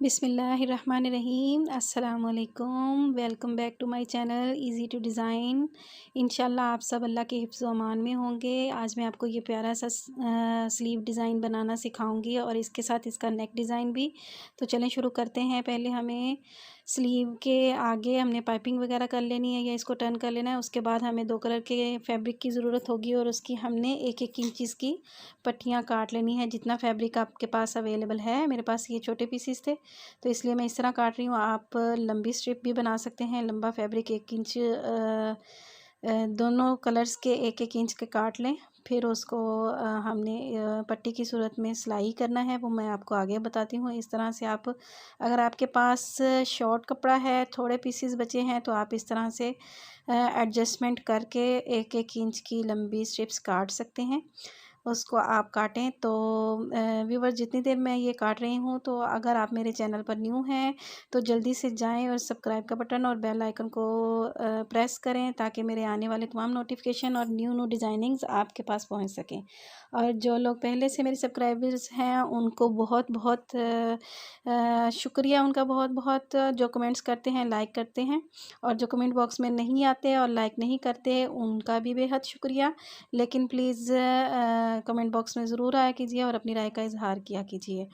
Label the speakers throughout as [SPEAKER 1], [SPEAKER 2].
[SPEAKER 1] बिस्मिल्लाहिर्रहमानिर्रहीम अस्सलाम वालेकुम। Welcome back to my channel easy to design. इंशाल्लाह आप सब अल्लाह के हिफ्ज़ व अमान में होंगे। आज मैं आपको ये प्यारा सा स्लीव डिज़ाइन बनाना सिखाऊंगी और इसके साथ इसका नेक डिज़ाइन भी। तो चलें शुरू करते हैं। पहले हमें स्लीव के आगे हमने पाइपिंग वगैरह कर लेनी है या इसको टर्न कर लेना है। उसके बाद हमें 2 कलर के फैब्रिक की ज़रूरत होगी और उसकी हमने 1-1 इंच की पट्टियाँ काट लेनी है, जितना फैब्रिक आपके पास अवेलेबल है। मेरे पास ये छोटे पीसीस थे तो इसलिए मैं इस तरह काट रही हूँ। आप लंबी स्ट्रिप भी बना सकते हैं। लंबा फैब्रिक 1 इंच दोनों कलर्स के 1-1 इंच के काट लें। फिर उसको हमने पट्टी की सूरत में सिलाई करना है, वो मैं आपको आगे बताती हूँ। इस तरह से आप, अगर आपके पास शॉर्ट कपड़ा है, थोड़े पीसेस बचे हैं, तो आप इस तरह से एडजस्टमेंट करके 1-1 इंच की लंबी स्ट्रिप्स काट सकते हैं। उसको आप काटें। तो व्यूअर्स, जितनी देर मैं ये काट रही हूँ, तो अगर आप मेरे चैनल पर न्यू हैं तो जल्दी से जाएं और सब्सक्राइब का बटन और बेल आइकन को प्रेस करें ताकि मेरे आने वाले तमाम नोटिफिकेशन और न्यू डिज़ाइनिंग्स आपके पास पहुंच सकें। और जो लोग पहले से मेरे सब्सक्राइबर्स हैं उनको बहुत बहुत शुक्रिया, उनका बहुत बहुत, जो कमेंट्स करते हैं, लाइक करते हैं। और जो कमेंट बॉक्स में नहीं आते और लाइक नहीं करते उनका भी बेहद शुक्रिया। लेकिन प्लीज़ कमेंट बॉक्स में ज़रूर आया कीजिए और अपनी राय का इजहार किया कीजिए।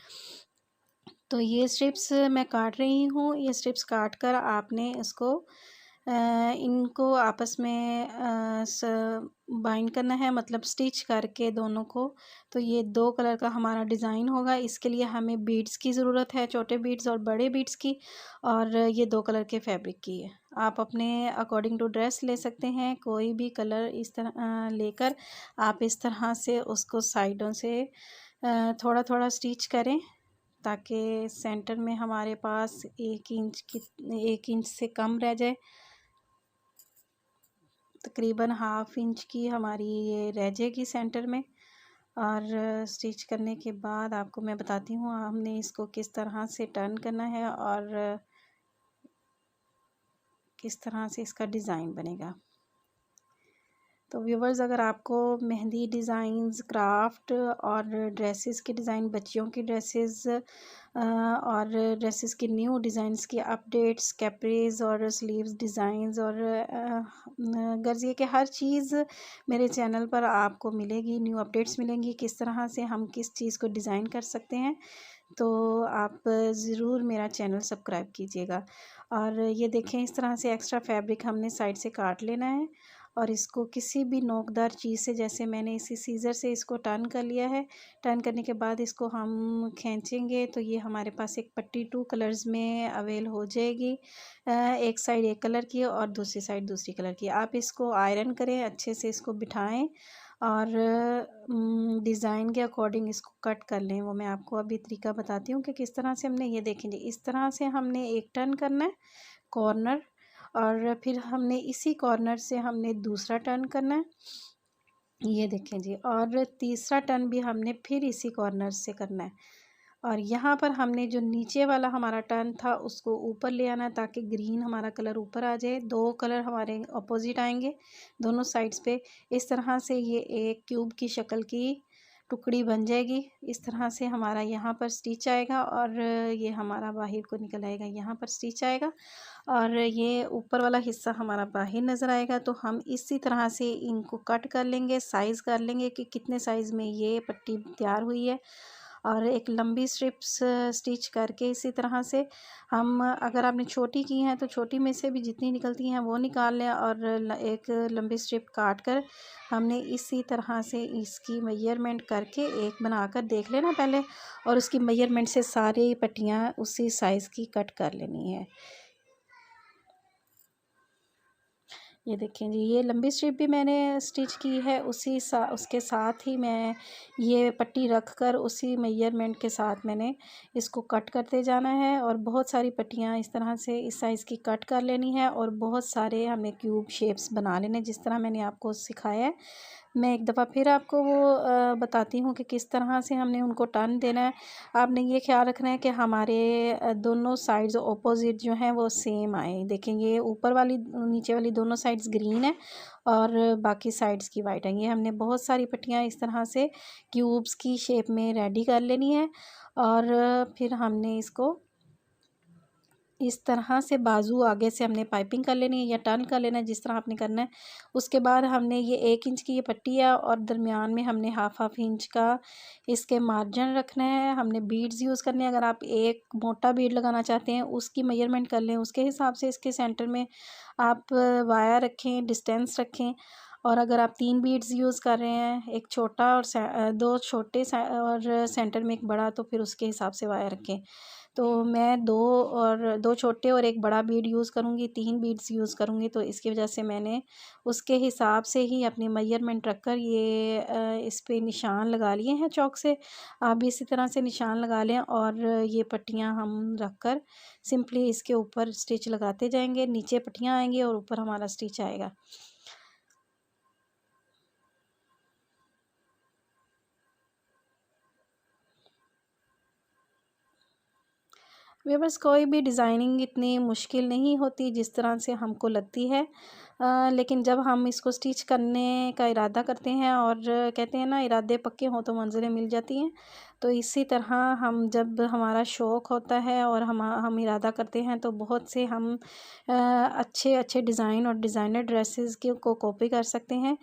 [SPEAKER 1] तो ये स्ट्रिप्स मैं काट रही हूँ। ये स्ट्रिप्स काट कर आपने इसको इनको आपस में बाइंड करना है, मतलब स्टिच करके दोनों को। तो ये 2 कलर का हमारा डिज़ाइन होगा। इसके लिए हमें बीड्स की ज़रूरत है, छोटे बीड्स और बड़े बीड्स की। और ये 2 कलर के फैब्रिक की है। आप अपने अकॉर्डिंग टू ड्रेस ले सकते हैं, कोई भी कलर इस तरह लेकर आप इस तरह से उसको साइडों से थोड़ा थोड़ा स्टिच करें ताकि सेंटर में हमारे पास 1 इंच से कम रह जाए। तकरीबन ½ इंच की हमारी ये रह जाएगी सेंटर में। और स्टिच करने के बाद आपको मैं बताती हूँ हमने इसको किस तरह से टर्न करना है और किस तरह से इसका डिज़ाइन बनेगा। तो व्यूवर्स, अगर आपको मेहंदी डिज़ाइंस, क्राफ्ट और ड्रेसेस के डिज़ाइन, बच्चियों की ड्रेसेस और ड्रेसेस की न्यू डिज़ाइंस की अपडेट्स, कैपरीज और स्लीव्स डिज़ाइंस और गर्जिए के हर चीज़ मेरे चैनल पर आपको मिलेगी, न्यू अपडेट्स मिलेंगी किस तरह से हम किस चीज़ को डिज़ाइन कर सकते हैं। तो आप ज़रूर मेरा चैनल सब्सक्राइब कीजिएगा। और ये देखें, इस तरह से एक्स्ट्रा फैब्रिक हमने साइड से काट लेना है और इसको किसी भी नोकदार चीज़ से, जैसे मैंने इसी सीज़र से इसको टर्न कर लिया है। टर्न करने के बाद इसको हम खींचेंगे तो ये हमारे पास एक पट्टी 2 कलर्स में अवेल हो जाएगी। एक साइड एक कलर की और दूसरी साइड दूसरी कलर की। आप इसको आयरन करें, अच्छे से इसको बिठाएं और डिज़ाइन के अकॉर्डिंग इसको कट कर लें। वो मैं आपको अभी तरीका बताती हूँ कि किस तरह से हमने, ये देखेंगे, इस तरह से हमने एक टर्न करना है कॉर्नर, और फिर हमने इसी कॉर्नर से हमने दूसरा टर्न करना है, ये देखें जी। और तीसरा टर्न भी हमने फिर इसी कॉर्नर से करना है। और यहाँ पर हमने जो नीचे वाला हमारा टर्न था उसको ऊपर ले आना है ताकि ग्रीन हमारा कलर ऊपर आ जाए। 2 कलर हमारे अपोजिट आएंगे दोनों साइड्स पे। इस तरह से ये एक क्यूब की शक्ल की टुकड़ी बन जाएगी। इस तरह से हमारा यहाँ पर स्टिच आएगा और ये हमारा बाहर को निकल आएगा, यहाँ पर स्टिच आएगा और ये ऊपर वाला हिस्सा हमारा बाहर नज़र आएगा। तो हम इसी तरह से इनको कट कर लेंगे, साइज़ कर लेंगे कि कितने साइज़ में ये पट्टी तैयार हुई है। और एक लंबी स्ट्रिप्स स्टिच करके इसी तरह से हम, अगर आपने छोटी की हैं तो छोटी में से भी जितनी निकलती हैं वो निकाल लें और एक लंबी स्ट्रिप काट कर हमने इसी तरह से इसकी मेजरमेंट करके एक बनाकर देख लेना पहले, और उसकी मेजरमेंट से सारी पट्टियाँ उसी साइज़ की कट कर लेनी है। ये देखें जी, ये लंबी स्ट्रिप भी मैंने स्टिच की है, उसके साथ ही मैं ये पट्टी रख कर उसी मेजरमेंट के साथ मैंने इसको कट करते जाना है। और बहुत सारी पट्टियाँ इस तरह से इस साइज़ की कट कर लेनी है और बहुत सारे हमें क्यूब शेप्स बना लेने जिस तरह मैंने आपको सिखाया है। मैं एक दफ़ा फिर आपको वो बताती हूँ कि किस तरह से हमने उनको टर्न देना है। आपने ये ख्याल रखना है कि हमारे दोनों साइड्स ऑपोजिट जो हैं वो सेम आए। देखेंगे ऊपर वाली नीचे वाली दोनों साइड्स ग्रीन है और बाकी साइड्स की वाइट है। ये हमने बहुत सारी पट्टियाँ इस तरह से क्यूब्स की शेप में रेडी कर लेनी है और फिर हमने इसको इस तरह से बाजू आगे से हमने पाइपिंग कर लेनी है या टर्न कर लेना है, जिस तरह आपने करना है। उसके बाद हमने ये 1 इंच की ये पट्टी है और दरमियान में हमने हाफ इंच का इसके मार्जिन रखना है। हमने बीड्स यूज़ करने हैं। अगर आप एक मोटा बीड लगाना चाहते हैं उसकी मेजरमेंट कर लें, उसके हिसाब से इसके सेंटर में आप वायर रखें, डिस्टेंस रखें। और अगर आप 3 बीड्स यूज़ कर रहे हैं, एक छोटा और 2 छोटे और सेंटर में एक बड़ा, तो फिर उसके हिसाब से वायर रखें। तो मैं 2 छोटे और एक बड़ा बीड यूज़ करूँगी, 3 बीड्स यूज़ करूँगी, तो इसकी वजह से मैंने उसके हिसाब से ही अपनी मेजरमेंट रख कर ये इस पे निशान लगा लिए हैं चॉक से। आप भी इसी तरह से निशान लगा लें और ये पट्टियाँ हम रख कर सिंपली इसके ऊपर स्टिच लगाते जाएंगे। नीचे पट्टियाँ आएंगी और ऊपर हमारा स्टिच आएगा। व्यूअर्स, कोई भी डिज़ाइनिंग इतनी मुश्किल नहीं होती जिस तरह से हमको लगती है। लेकिन जब हम इसको स्टिच करने का इरादा करते हैं और कहते हैं ना, इरादे पक्के हों तो मंज़िलें मिल जाती हैं। तो इसी तरह हम जब हमारा शौक़ होता है और हम इरादा करते हैं तो बहुत से हम अच्छे अच्छे डिज़ाइन और डिज़ाइनर ड्रेसेस के को कॉपी कर सकते हैं।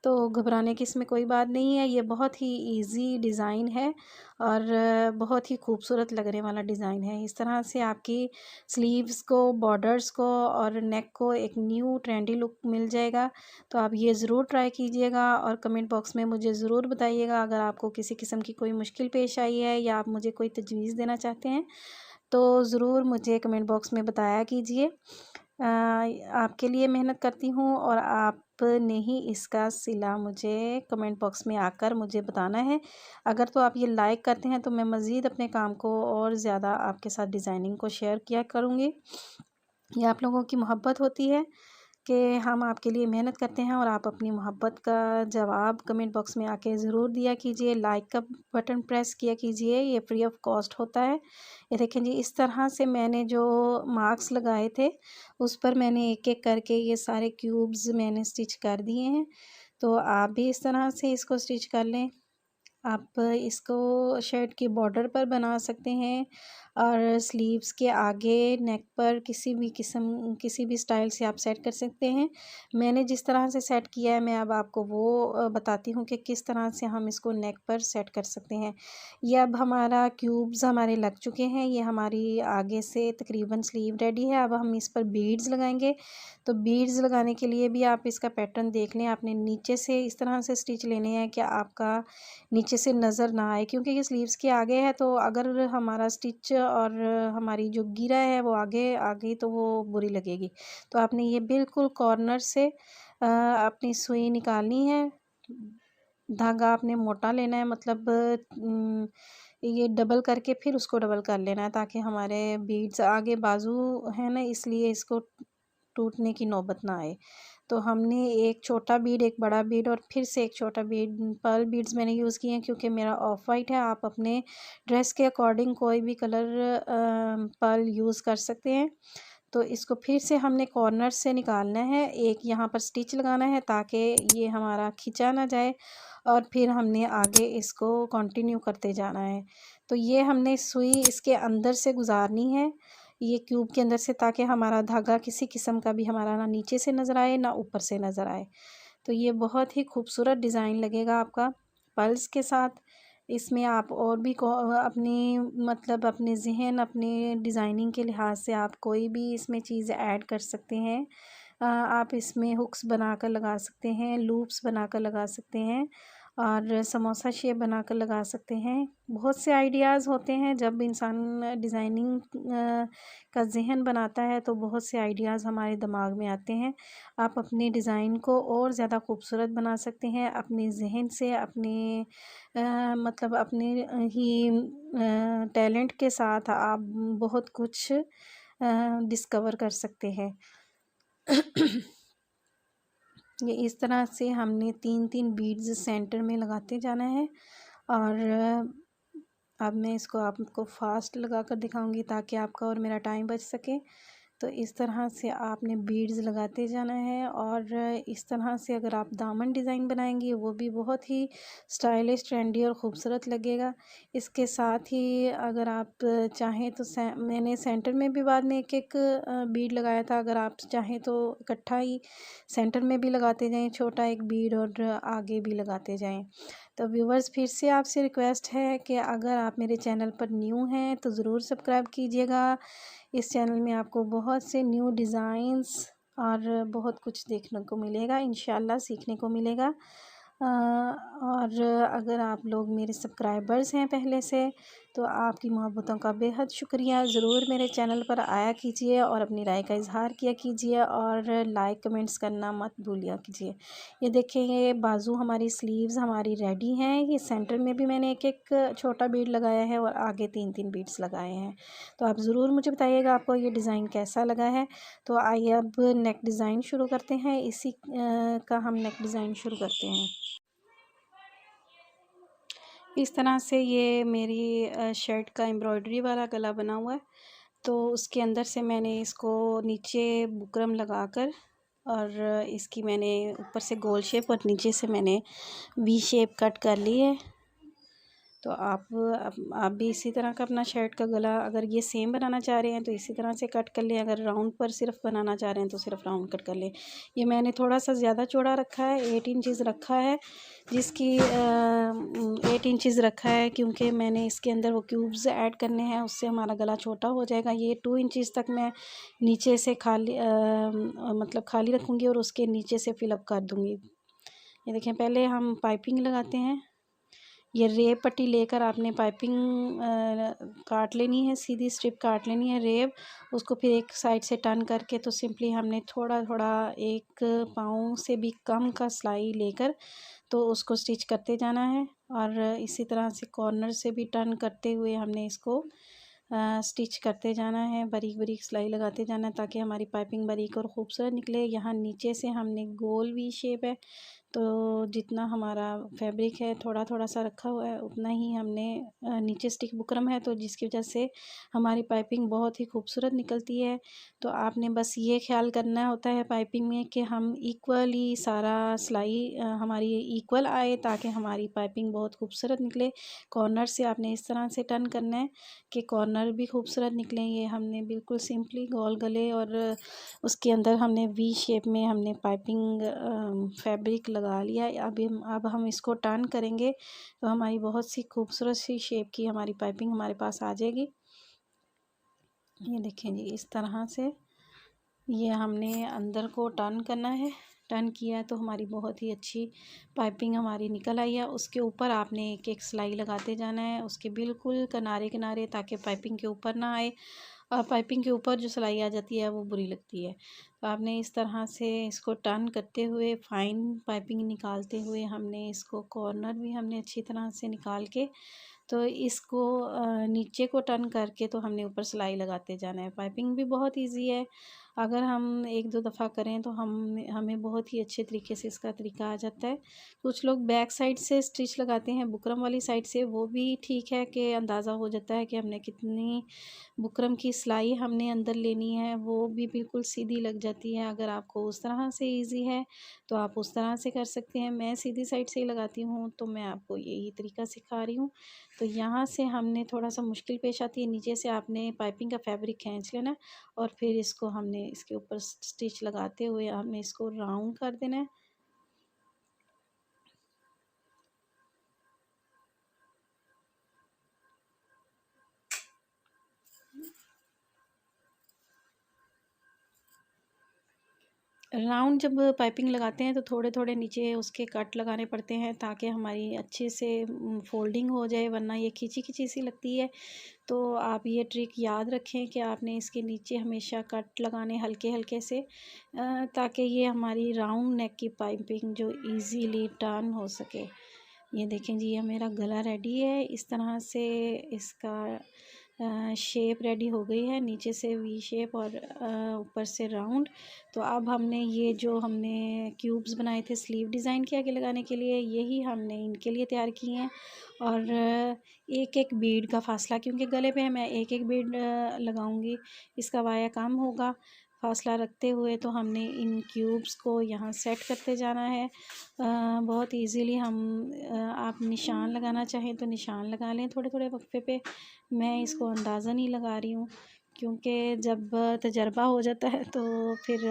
[SPEAKER 1] तो घबराने की इसमें कोई बात नहीं है। ये बहुत ही ईज़ी डिज़ाइन है और बहुत ही खूबसूरत लगने वाला डिज़ाइन है। इस तरह से आपकी स्लीव्स को, बॉर्डर्स को और नेक को एक न्यू ट्रेंडी लुक मिल जाएगा। तो आप ये ज़रूर ट्राई कीजिएगा और कमेंट बॉक्स में मुझे ज़रूर बताइएगा अगर आपको किसी किस्म की कोई मुश्किल पेश आई है या आप मुझे कोई तजवीज़ देना चाहते हैं, तो ज़रूर मुझे कमेंट बॉक्स में बताया कीजिए। आपके लिए मेहनत करती हूँ और आपने ही इसका सिला मुझे कमेंट बॉक्स में आकर मुझे बताना है। अगर तो आप ये लाइक करते हैं तो मैं मज़ीद अपने काम को और ज़्यादा आपके साथ डिज़ाइनिंग को शेयर किया करूँगी। ये आप लोगों की मोहब्बत होती है कि हम आपके लिए मेहनत करते हैं और आप अपनी मोहब्बत का जवाब कमेंट बॉक्स में आके ज़रूर दिया कीजिए। लाइक का बटन प्रेस किया कीजिए, ये फ्री ऑफ कॉस्ट होता है। ये देखें जी, इस तरह से मैंने जो मार्क्स लगाए थे उस पर मैंने एक एक करके ये सारे क्यूब्स मैंने स्टिच कर दिए हैं। तो आप भी इस तरह से इसको स्टिच कर लें। आप इसको शर्ट की बॉर्डर पर बना सकते हैं और स्लीव्स के आगे नेक पर किसी भी स्टाइल से आप सेट कर सकते हैं। मैंने जिस तरह से सेट किया है मैं अब आपको वो बताती हूँ कि किस तरह से हम इसको नेक पर सेट कर सकते हैं। ये अब हमारा क्यूब्स हमारे लग चुके हैं। ये हमारी आगे से तकरीबन स्लीव रेडी है। अब हम इस पर बीड्स लगाएंगे। तो बीड्स लगाने के लिए भी आप इसका पैटर्न देख लें। आपने नीचे से इस तरह से स्टिच लेने हैं कि आपका नीचे से नज़र ना आए, क्योंकि ये स्लीव्स के आगे है। तो अगर हमारा स्टिच और हमारी जो गिरा है वो आगे आ गई तो वो बुरी लगेगी। तो आपने ये बिल्कुल कॉर्नर से अपनी सुई निकालनी है। धागा आपने मोटा लेना है, मतलब ये डबल करके फिर उसको डबल कर लेना है ताकि हमारे बीड्स आगे बाजू है ना, इसलिए इसको टूटने की नौबत ना आए। तो हमने एक छोटा बीड, एक बड़ा बीड और फिर से एक छोटा बीड, पर्ल बीड्स मैंने यूज़ किए हैं क्योंकि मेरा ऑफ वाइट है। आप अपने ड्रेस के अकॉर्डिंग कोई भी कलर पर्ल यूज़ कर सकते हैं। तो इसको फिर से हमने कॉर्नर से निकालना है। एक यहाँ पर स्टिच लगाना है ताकि ये हमारा खिंचा ना जाए और फिर हमने आगे इसको कंटिन्यू करते जाना है। तो ये हमने सुई इसके अंदर से गुजारनी है, ये क्यूब के अंदर से, ताकि हमारा धागा किसी किस्म का भी हमारा ना नीचे से नज़र आए ना ऊपर से नज़र आए। तो ये बहुत ही खूबसूरत डिज़ाइन लगेगा आपका पर्ल्स के साथ। इसमें आप और भी अपनी मतलब अपने ज़हन, अपने डिज़ाइनिंग के लिहाज से आप कोई भी इसमें चीज़ ऐड कर सकते हैं। आप इसमें हुक्स बनाकर लगा सकते हैं, लूप्स बनाकर लगा सकते हैं और समोसा शेप बनाकर लगा सकते हैं। बहुत से आइडियाज़ होते हैं जब इंसान डिज़ाइनिंग का ज़हन बनाता है तो बहुत से आइडियाज़ हमारे दिमाग में आते हैं। आप अपने डिज़ाइन को और ज़्यादा खूबसूरत बना सकते हैं अपने ज़हन से, अपने मतलब अपने ही टैलेंट के साथ आप बहुत कुछ डिस्कवर कर सकते हैं। ये इस तरह से हमने 3-3 बीड्स सेंटर में लगाते जाना है और अब मैं इसको आपको फास्ट लगा कर दिखाऊंगी ताकि आपका और मेरा टाइम बच सके। तो इस तरह से आपने बीड्स लगाते जाना है और इस तरह से अगर आप दामन डिज़ाइन बनाएंगी वो भी बहुत ही स्टाइलिश, ट्रेंडी और ख़ूबसूरत लगेगा। इसके साथ ही अगर आप चाहें तो मैंने सेंटर में भी बाद में एक एक बीड लगाया था। अगर आप चाहें तो इकट्ठा ही सेंटर में भी लगाते जाएं छोटा एक बीड और आगे भी लगाते जाएं। तो व्यूवर्स, फिर से आपसे रिक्वेस्ट है कि अगर आप मेरे चैनल पर न्यू हैं तो ज़रूर सब्सक्राइब कीजिएगा। इस चैनल में आपको बहुत से न्यू डिज़ाइंस और बहुत कुछ देखने को मिलेगा, इंशाल्लाह सीखने को मिलेगा। और अगर आप लोग मेरे सब्सक्राइबर्स हैं पहले से, तो आपकी मोहब्बतों का बेहद शुक्रिया। ज़रूर मेरे चैनल पर आया कीजिए और अपनी राय का इज़हार किया कीजिए और लाइक कमेंट्स करना मत भूलिया कीजिए। ये देखें, ये बाजू हमारी स्लीव्स हमारी रेडी हैं। ये सेंटर में भी मैंने एक एक छोटा बीड लगाया है और आगे 3-3 बीड्स लगाए हैं। तो आप ज़रूर मुझे बताइएगा आपको ये डिज़ाइन कैसा लगा है। तो आइए अब नेक डिज़ाइन शुरू करते हैं। इसी का हम नेक डिज़ाइन शुरू करते हैं। इस तरह से ये मेरी शर्ट का एम्ब्रॉयडरी वाला गला बना हुआ है। तो उसके अंदर से मैंने इसको नीचे बुकरम लगाकर और इसकी मैंने ऊपर से गोल शेप और नीचे से मैंने वी शेप कट कर ली है। तो आप भी इसी तरह का अपना शर्ट का गला अगर ये सेम बनाना चाह रहे हैं तो इसी तरह से कट कर लें। अगर राउंड पर सिर्फ बनाना चाह रहे हैं तो सिर्फ राउंड कट कर लें। ये मैंने थोड़ा सा ज़्यादा चौड़ा रखा है, 8 इंचज़ रखा है, जिसकी 8 इंचज़ रखा है क्योंकि मैंने इसके अंदर वो क्यूब्स ऐड करने हैं, उससे हमारा गला छोटा हो जाएगा। ये 2 इंचज़ तक मैं नीचे से खाली मतलब खाली रखूँगी और उसके नीचे से फिलअप कर दूँगी। ये देखें, पहले हम पाइपिंग लगाते हैं। ये रेब पट्टी लेकर आपने पाइपिंग काट लेनी है, सीधी स्ट्रिप काट लेनी है रेब। उसको फिर एक साइड से टर्न करके तो सिंपली हमने थोड़ा थोड़ा 1 पाँव से भी कम का सिलाई लेकर तो उसको स्टिच करते जाना है। और इसी तरह से कॉर्नर से भी टर्न करते हुए हमने इसको स्टिच करते जाना है, बारीक बारीक सिलाई लगाते जाना है ताकि हमारी पाइपिंग बारीक और ख़ूबसूरत निकले। यहाँ नीचे से हमने गोल वी शेप है, तो जितना हमारा फैब्रिक है थोड़ा थोड़ा सा रखा हुआ है उतना ही हमने नीचे स्टिक बुकरम है, तो जिसकी वजह से हमारी पाइपिंग बहुत ही खूबसूरत निकलती है। तो आपने बस ये ख्याल करना होता है पाइपिंग में कि हम इक्वली सारा सिलाई हमारी इक्वल आए ताकि हमारी पाइपिंग बहुत खूबसूरत निकले। कॉर्नर से आपने इस तरह से टर्न करना है कि कॉर्नर भी खूबसूरत निकलें। ये हमने बिल्कुल सिंपली गोल गले और उसके अंदर हमने वी शेप में हमने पाइपिंग फैब्रिक लगा लिया। अब हम इसको टर्न करेंगे तो हमारी बहुत सी खूबसूरत सी शेप की हमारी पाइपिंग हमारे पास आ जाएगी। ये देखें जी, इस तरह से ये हमने अंदर को टर्न करना है। टर्न किया है तो हमारी बहुत ही अच्छी पाइपिंग हमारी निकल आई है। उसके ऊपर आपने एक एक सिलाई लगाते जाना है, उसके बिल्कुल किनारे किनारे, ताकि पाइपिंग के ऊपर ना आए। और पाइपिंग के ऊपर जो सिलाई आ जाती है वो बुरी लगती है। तो आपने इस तरह से इसको टर्न करते हुए फाइन पाइपिंग निकालते हुए हमने इसको कॉर्नर भी हमने अच्छी तरह से निकाल के तो इसको नीचे को टर्न करके तो हमने ऊपर सिलाई लगाते जाना है। पाइपिंग भी बहुत इजी है, अगर हम 1-2 दफ़ा करें तो हमें बहुत ही अच्छे तरीके से इसका तरीका आ जाता है। कुछ लोग बैक साइड से स्टिच लगाते हैं, बुकरम वाली साइड से, वो भी ठीक है कि अंदाज़ा हो जाता है कि हमने कितनी बुकरम की सिलाई हमने अंदर लेनी है, वो भी बिल्कुल सीधी लग जाती है। अगर आपको उस तरह से ईज़ी है तो आप उस तरह से कर सकते हैं। मैं सीधी साइड से ही लगाती हूँ तो मैं आपको यही तरीका सिखा रही हूँ। तो यहाँ से हमने थोड़ा सा मुश्किल पेश आती है, नीचे से आपने पाइपिंग का फैब्रिक खींच लेना और फिर इसको हमने इसके ऊपर स्टिच लगाते हुए हमने इसको राउंड कर देना है। राउंड जब पाइपिंग लगाते हैं तो थोड़े थोड़े नीचे उसके कट लगाने पड़ते हैं ताकि हमारी अच्छे से फोल्डिंग हो जाए, वरना ये खींची खींची सी लगती है। तो आप ये ट्रिक याद रखें कि आपने इसके नीचे हमेशा कट लगाने हल्के हल्के से, ताकि ये हमारी राउंड नेक की पाइपिंग जो इजीली टर्न हो सके। ये देखें जी, ये मेरा गला रेडी है। इस तरह से इसका शेप रेडी हो गई है, नीचे से वी शेप और ऊपर से राउंड। तो अब हमने ये जो हमने क्यूब्स बनाए थे स्लीव डिज़ाइन के आगे लगाने के लिए, यही हमने इनके लिए तैयार किए हैं। और एक एक बीड का फासला, क्योंकि गले पे मैं एक एक बीड लगाऊंगी, इसका वाया कम होगा फासला रखते हुए। तो हमने इन क्यूब्स को यहाँ सेट करते जाना है। बहुत इजीली हम आप निशान लगाना चाहें तो निशान लगा लें थोड़े थोड़े वक्फे पे। मैं इसको अंदाज़ा नहीं लगा रही हूँ, क्योंकि जब तजर्बा हो जाता है तो फिर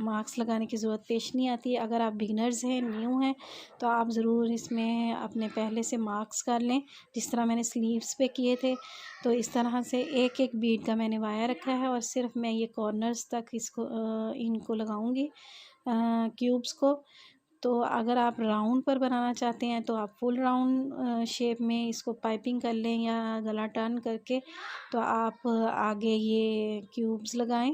[SPEAKER 1] मार्क्स लगाने की ज़रूरत पेश नहीं आती। अगर आप बिगनर्स हैं, न्यू हैं, तो आप ज़रूर इसमें अपने पहले से मार्क्स कर लें, जिस तरह मैंने स्लीव्स पे किए थे। तो इस तरह से एक एक बीड का मैंने वाया रखा है और सिर्फ मैं ये कॉर्नर्स तक इसको इनको लगाऊंगी क्यूब्स को। तो अगर आप राउंड पर बनाना चाहते हैं तो आप फुल राउंड शेप में इसको पाइपिंग कर लें या गला टर्न करके। तो आप आगे ये क्यूब्स लगाएं।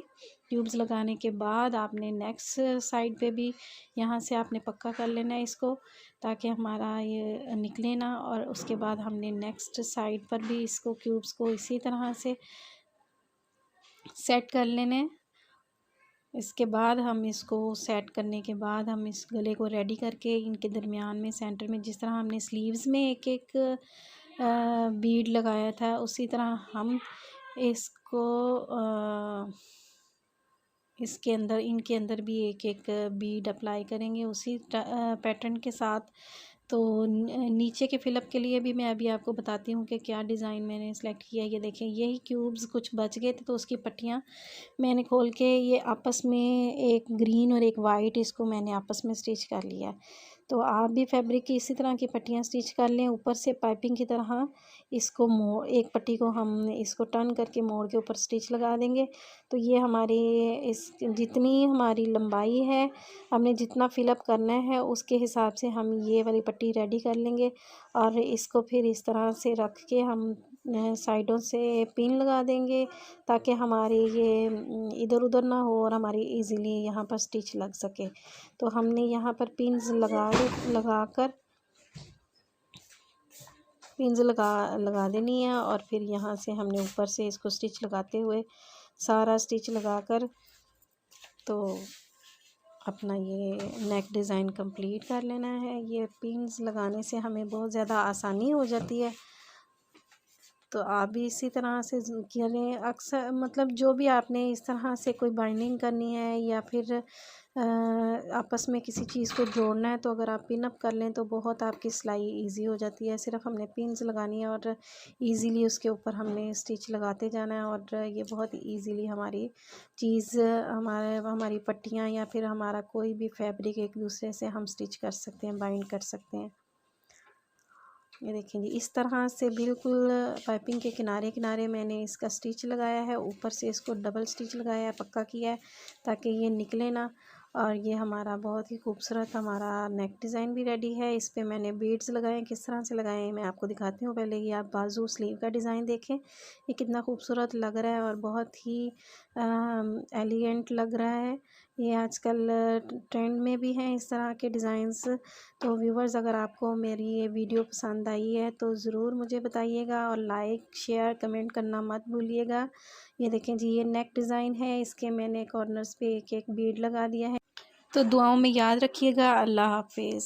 [SPEAKER 1] क्यूब्स लगाने के बाद आपने नेक्स्ट साइड पे भी यहाँ से आपने पक्का कर लेना है इसको, ताकि हमारा ये निकले ना। और उसके बाद हमने नेक्स्ट साइड पर भी इसको क्यूब्स को इसी तरह से सेट कर लेने। इसके बाद हम इसको सेट करने के बाद हम इस गले को रेडी करके इनके दरमियान में सेंटर में, जिस तरह हमने स्लीव्स में एक एक बीड लगाया था, उसी तरह हम इसको इसके अंदर इनके अंदर भी एक एक बीड अप्लाई करेंगे उसी पैटर्न के साथ। तो नीचे के फिलअप के लिए भी मैं अभी आपको बताती हूँ कि क्या डिज़ाइन मैंने सेलेक्ट किया है। ये देखें, यही क्यूब्स कुछ बच गए थे तो उसकी पट्टियाँ मैंने खोल के ये आपस में एक ग्रीन और एक वाइट इसको मैंने आपस में स्टिच कर लिया है। तो आप भी फैब्रिक की इसी तरह की पट्टियाँ स्टिच कर लें, ऊपर से पाइपिंग की तरह इसको मोड़, एक पट्टी को हम इसको टर्न करके मोड़ के ऊपर स्टिच लगा देंगे। तो ये हमारी इस जितनी हमारी लंबाई है, हमने जितना फिलअप करना है उसके हिसाब से हम ये वाली पट्टी रेडी कर लेंगे। और इसको फिर इस तरह से रख के हम साइडों से पिन लगा देंगे, ताकि हमारे ये इधर उधर ना हो और हमारी इजीली यहाँ पर स्टिच लग सके। तो हमने यहाँ पर पिन्स लगा देनी है। और फिर यहाँ से हमने ऊपर से इसको स्टिच लगाते हुए सारा स्टिच लगाकर तो अपना ये नेक डिज़ाइन कंप्लीट कर लेना है। ये पिन्स लगाने से हमें बहुत ज़्यादा आसानी हो जाती है। तो आप भी इसी तरह से करें। अक्सर मतलब जो भी आपने इस तरह से कोई बाइंडिंग करनी है या फिर आपस में किसी चीज़ को जोड़ना है, तो अगर आप पिन अप कर लें तो बहुत आपकी सिलाई इजी हो जाती है। सिर्फ हमने पिन्स लगानी है और इजीली उसके ऊपर हमने स्टिच लगाते जाना है, और ये बहुत इजीली हमारी चीज़ हमारी पट्टियाँ या फिर हमारा कोई भी फैब्रिक एक दूसरे से हम स्टिच कर सकते हैं, बाइंड कर सकते हैं। ये देखें जी, इस तरह से बिल्कुल पाइपिंग के किनारे किनारे मैंने इसका स्टिच लगाया है, ऊपर से इसको डबल स्टिच लगाया है, पक्का किया है ताकि ये निकले ना। और ये हमारा बहुत ही खूबसूरत हमारा नेक डिज़ाइन भी रेडी है। इस पे मैंने बीड्स लगाए हैं, किस तरह से लगाए हैं मैं आपको दिखाती हूँ। पहले ये आप बाजू स्लीव का डिज़ाइन देखें, ये कितना खूबसूरत लग रहा है और बहुत ही एलिगेंट लग रहा है। ये आजकल ट्रेंड में भी हैं इस तरह के डिज़ाइंस। तो व्यूवर्स, अगर आपको मेरी ये वीडियो पसंद आई है तो ज़रूर मुझे बताइएगा और लाइक शेयर कमेंट करना मत भूलिएगा। ये देखें जी, ये नेक डिज़ाइन है, इसके मैंने कॉर्नर्स पे एक एक बीड लगा दिया है। तो दुआओं में याद रखिएगा। अल्लाह हाफिज़।